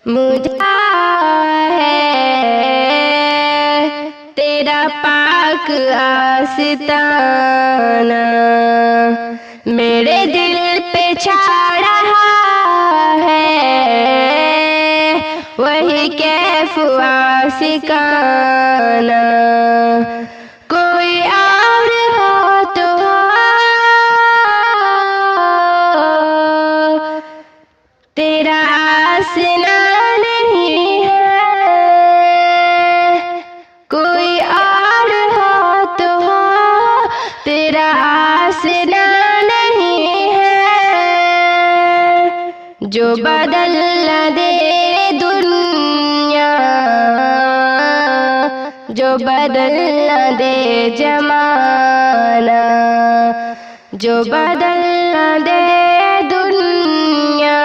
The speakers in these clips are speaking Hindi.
मुझे है तेरा पाक आस्ताना, मेरे दिल पे छा रहा है वही कैफ आशिकाना। कोई और हो तो तेरा आसना नहीं है, कोई और हो तो तेरा आसना नहीं है। जो बदल न दे दुनिया, जो बदल न दे जमाना, जो बदल न दे दुनिया,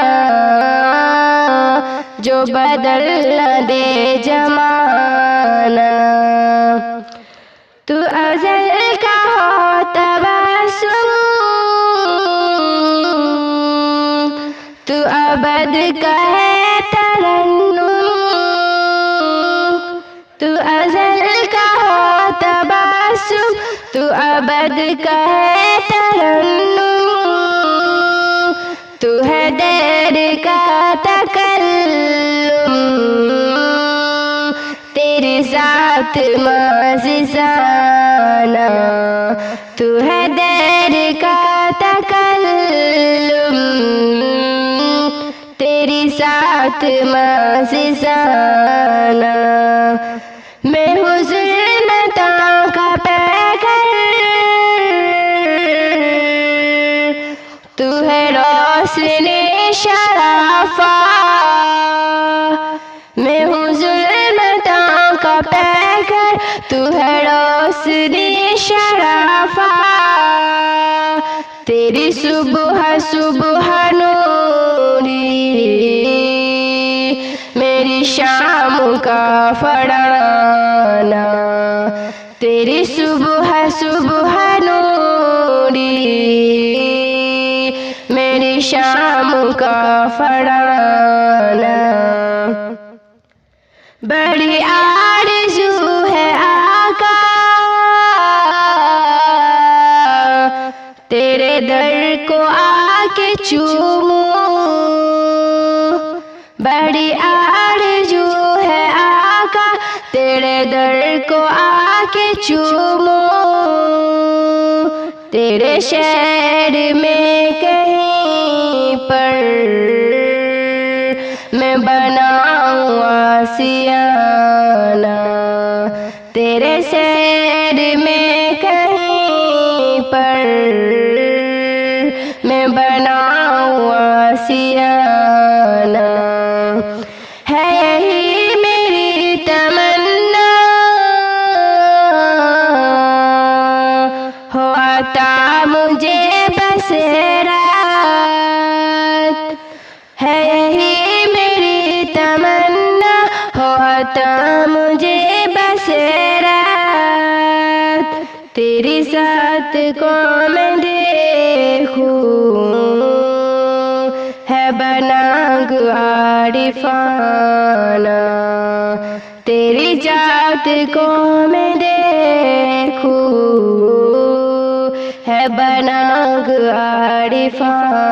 जो बदल न दे जमाना। तू अज़ल का हो तबस्सुम, तू अबद का है तरन्नुम। तू अज़ल का हो तबस्सुम, तू अबद का है तरन्नुम। तू है दर का तकल्लुम, तेरी ज़ात मज़िज़ाना। तू है दर का तकल्लुम, तेरी ज़ात मज़िज़ाना। मैं हूँ ज़ुल्मता का पैकर, तू है रोशनी शराफा। मैं हूँ ज़ुल्मता का पैकर, तू है रोशनी शराफा। तेरी सुबह सुबह नूरी, मेरी शाम का फड़ाना। तेरी सुबह सुबह नूरी, मेरी शाम का फड़ाना। बड़ी आरज़ू है आका तेरे दर को आके चूमूं। बड़ी आरज़ू है आका तेरे दर को आके चूमूं। तेरे शहर में कहीं पर मैं बनाऊं आशियाना। तेरे शहर में कहीं पर मैं बनाऊं आशियाना। है यही मेरी तमन्ना, हो आता मुझे बसेरात। है यही मेरी तमन्ना, हो आता मुझे बसेरात। तेरी साथ को मैं देखूं, है बनाग आरिफाना। तेरी जात को मैं देखूं, है बनाग आरिफाना।